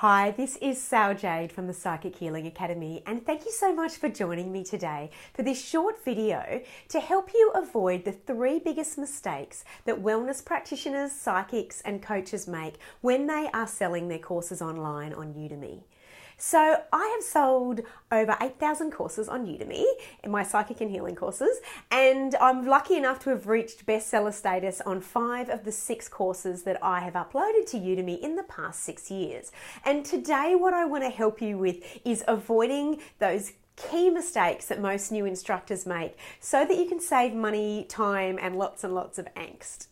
Hi, this is Sal Jade from the Psychic Healing Academy, and thank you so much for joining me today for this short video to help you avoid the 3 biggest mistakes that wellness practitioners, psychics, and coaches make when they are selling their courses online on Udemy. So I have sold over 8,000 courses on Udemy in my psychic and healing courses, and I'm lucky enough to have reached bestseller status on 5 of the 6 courses that I have uploaded to Udemy in the past 6 years. And today what I want to help you with is avoiding those key mistakes that most new instructors make so that you can save money, time, and lots of angst.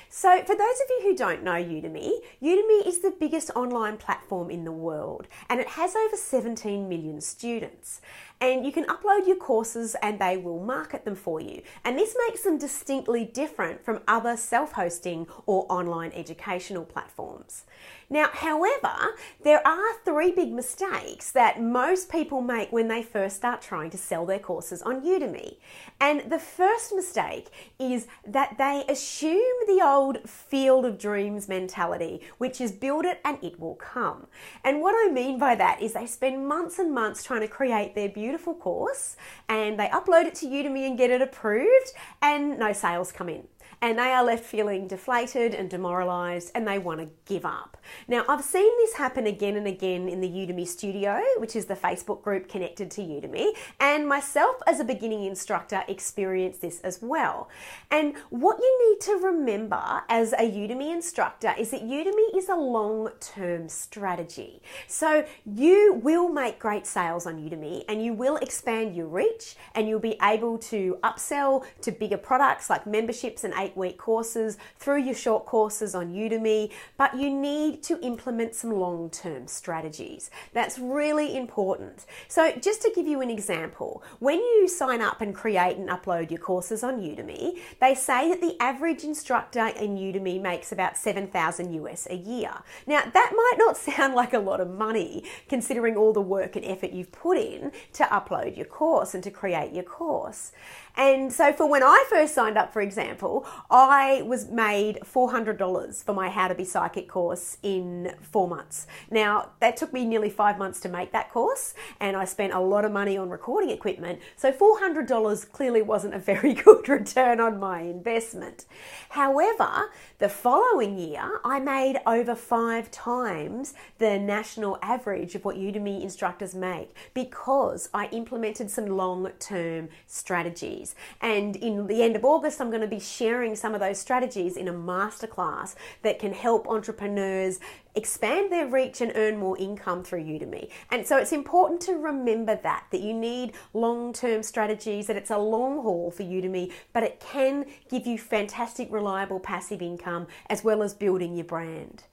So for those of you who don't know Udemy, Udemy is the biggest online platform in the world, and it has over 17 million students. And you can upload your courses and they will market them for you. And this makes them distinctly different from other self-hosting or online educational platforms. Now, however, there are 3 big mistakes that most people make when they first start trying to sell their courses on Udemy. And the first mistake is that they assume the old field of dreams mentality, which is build it and it will come. And what I mean by that is they spend months and months trying to create their beautiful course, and they upload it to Udemy and get it approved, and no sales come in. And they are left feeling deflated and demoralized, and they want to give up. Now, I've seen this happen again and again in the Udemy Studio, which is the Facebook group connected to Udemy, and myself as a beginning instructor experienced this as well. And what you need to remember as a Udemy instructor is that Udemy is a long-term strategy. So you will make great sales on Udemy, and you will expand your reach, and you'll be able to upsell to bigger products like memberships and 8-week courses through your short courses on Udemy, but you need to implement some long-term strategies. That's really important. So just to give you an example, when you sign up and create and upload your courses on Udemy, they say that the average instructor in Udemy makes about 7,000 US a year. Now, that might not sound like a lot of money considering all the work and effort you've put in to upload your course and to create your course. And so for when I first signed up, for example, I was made $400 for my How to Be Psychic course in 4 months. Now, that took me nearly 5 months to make that course, and I spent a lot of money on recording equipment. So $400 clearly wasn't a very good return on my investment. However, the following year, I made over 5 times the national average of what Udemy instructors make because I implemented some long-term strategies. And in the end of August, I'm going to be sharing some of those strategies in a masterclass that can help entrepreneurs expand their reach and earn more income through Udemy. And so it's important to remember that you need long-term strategies, that it's a long haul for Udemy, but it can give you fantastic, reliable, passive income as well as building your brand.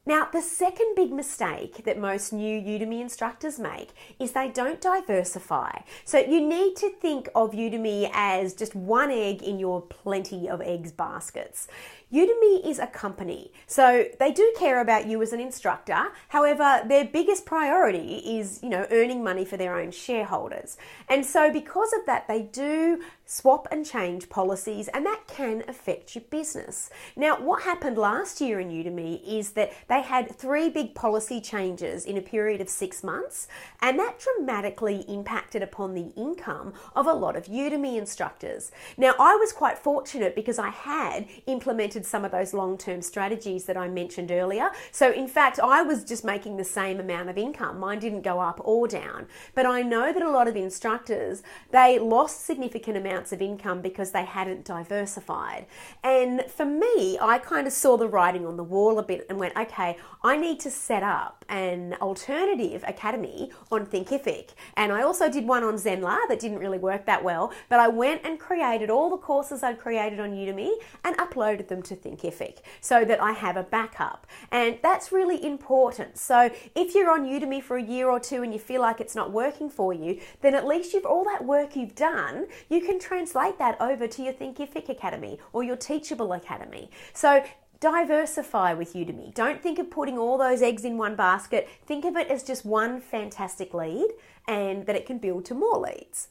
Now, the second big mistake that most new Udemy instructors make is they don't diversify. So you need to think of Udemy as just one egg in your plenty of eggs baskets. Udemy is a company, so they do care about you as an instructor. However, their biggest priority is, earning money for their own shareholders. And so because of that, they do swap and change policies, and that can affect your business. Now, what happened last year in Udemy is that they had 3 big policy changes in a period of 6 months, and that dramatically impacted upon the income of a lot of Udemy instructors. Now, I was quite fortunate because I had implemented some of those long-term strategies that I mentioned earlier. So in fact, I was just making the same amount of income. Mine didn't go up or down. But I know that a lot of instructors, they lost significant amounts of income because they hadn't diversified. And for me, I kind of saw the writing on the wall a bit and went, okay, I need to set up an alternative academy on Thinkific. And I also did one on Zenla that didn't really work that well, but I went and created all the courses I'd created on Udemy and uploaded them to Thinkific so that I have a backup. And that's really important. So if you're on Udemy for a year or 2 and you feel like it's not working for you, then at least all that work you've done, you can translate that over to your Thinkific Academy or your Teachable Academy. So diversify with Udemy. Don't think of putting all those eggs in one basket. Think of it as just one fantastic lead and that it can build to more leads.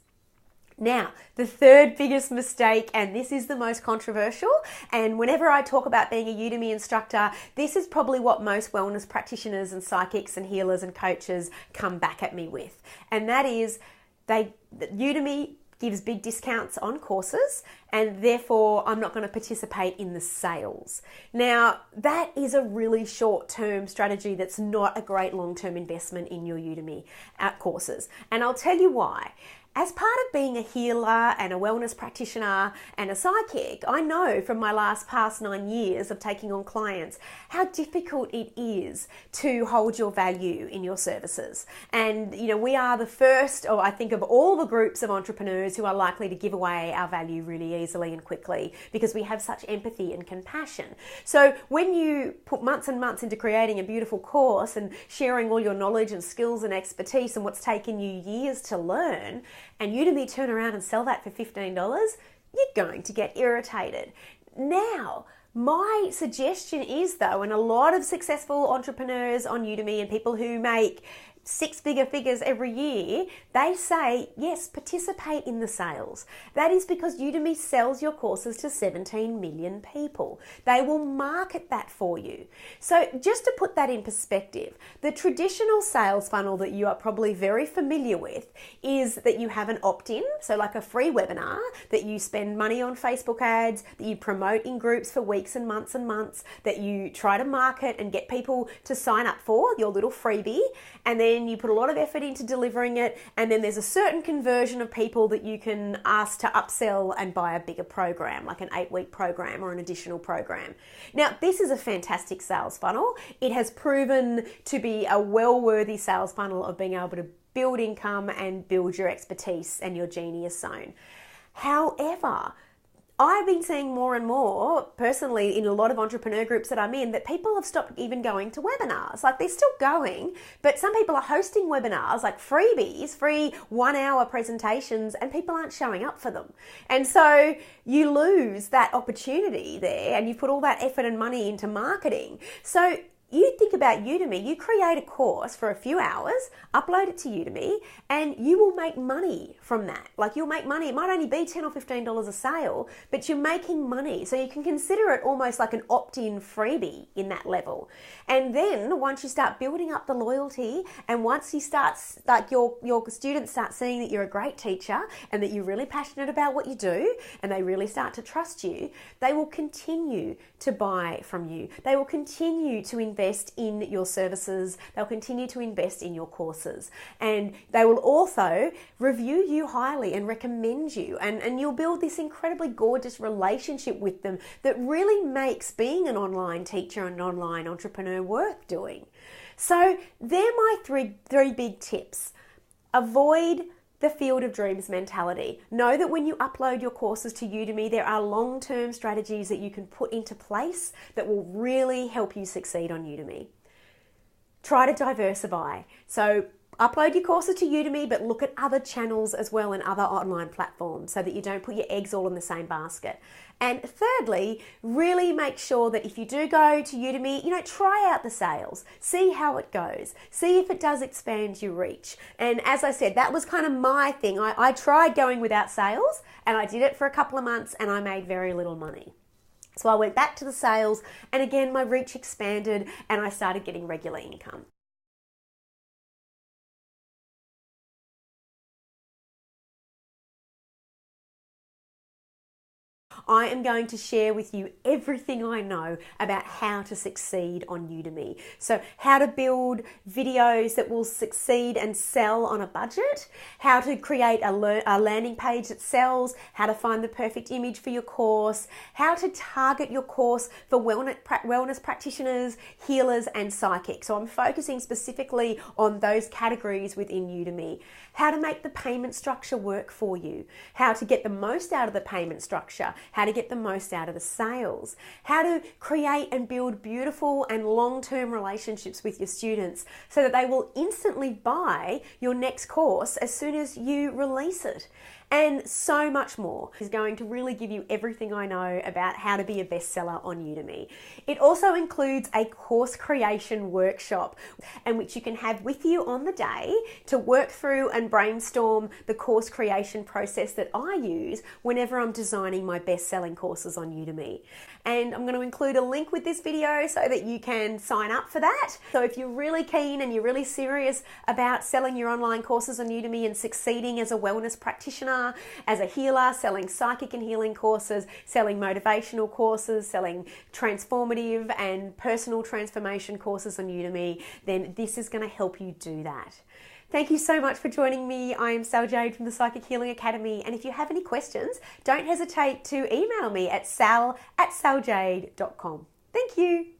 Now, the third biggest mistake, and this is the most controversial, and whenever I talk about being a Udemy instructor, this is probably what most wellness practitioners and psychics and healers and coaches come back at me with. And that is Udemy gives big discounts on courses, and therefore I'm not going to participate in the sales. Now, that is a really short-term strategy that's not a great long-term investment in your Udemy courses. And I'll tell you why. As part of being a healer and a wellness practitioner and a psychic, I know from my past 9 years of taking on clients how difficult it is to hold your value in your services. And, we are the first, or I think of all the groups of entrepreneurs who are likely to give away our value really easily and quickly because we have such empathy and compassion. So when you put months and months into creating a beautiful course and sharing all your knowledge and skills and expertise and what's taken you years to learn, and Udemy turn around and sell that for $15, you're going to get irritated. Now, my suggestion is though, and a lot of successful entrepreneurs on Udemy and people who make six-figure figures every year, they say, yes, participate in the sales. That is because Udemy sells your courses to 17 million people. They will market that for you. So just to put that in perspective, the traditional sales funnel that you are probably very familiar with is that you have an opt-in, so like a free webinar that you spend money on Facebook ads, that you promote in groups for weeks and months, that you try to market and get people to sign up for your little freebie, and then you put a lot of effort into delivering it, and then there's a certain conversion of people that you can ask to upsell and buy a bigger program, like an 8-week program or an additional program. Now, this is a fantastic sales funnel. It has proven to be a well-worthy sales funnel of being able to build income and build your expertise and your genius zone. However, I've been seeing more and more personally in a lot of entrepreneur groups that I'm in that people have stopped even going to webinars. Like they're still going, but some people are hosting webinars like freebies, free 1-hour presentations, and people aren't showing up for them. And so you lose that opportunity there, and you put all that effort and money into marketing. So you think about Udemy, you create a course for a few hours, upload it to Udemy, and you will make money from that. Like you'll make money. It might only be $10 or $15 a sale, but you're making money. So you can consider it almost like an opt-in freebie in that level. And then once you start building up the loyalty, and once you start, like your students start seeing that you're a great teacher and that you're really passionate about what you do, and they really start to trust you, they will continue to buy from you. They will continue to invest in your services. They'll continue to invest in your courses, and they will also review you highly and recommend you, and you'll build this incredibly gorgeous relationship with them that really makes being an online teacher and an online entrepreneur worth doing. So they're my three big tips. Avoid the field of dreams mentality. Know that when you upload your courses to Udemy, there are long-term strategies that you can put into place that will really help you succeed on Udemy. Try to diversify. So upload your courses to Udemy, but look at other channels as well and other online platforms so that you don't put your eggs all in the same basket. And thirdly, really make sure that if you do go to Udemy, try out the sales, see how it goes, see if it does expand your reach. And as I said, that was kind of my thing. I tried going without sales, and I did it for a couple of months, and I made very little money. So I went back to the sales, and again, my reach expanded, and I started getting regular income. I am going to share with you everything I know about how to succeed on Udemy. So how to build videos that will succeed and sell on a budget, how to create a landing page that sells, how to find the perfect image for your course, how to target your course for wellness practitioners, healers, and psychics. So I'm focusing specifically on those categories within Udemy. How to make the payment structure work for you, how to get the most out of the payment structure, how to get the most out of the sales, how to create and build beautiful and long-term relationships with your students so that they will instantly buy your next course as soon as you release it. and so much more. It's going to really give you everything I know about how to be a bestseller on Udemy. It also includes a course creation workshop, and which you can have with you on the day to work through and brainstorm the course creation process that I use whenever I'm designing my best-selling courses on Udemy. And I'm going to include a link with this video so that you can sign up for that. So if you're really keen and you're really serious about selling your online courses on Udemy and succeeding as a wellness practitioner, as a healer, selling psychic and healing courses, selling motivational courses, selling transformative and personal transformation courses on Udemy, then this is going to help you do that. Thank you so much for joining me. I am Sal Jade from the Psychic Healing Academy, and if you have any questions, don't hesitate to email me at sal@saljade.com. Thank you.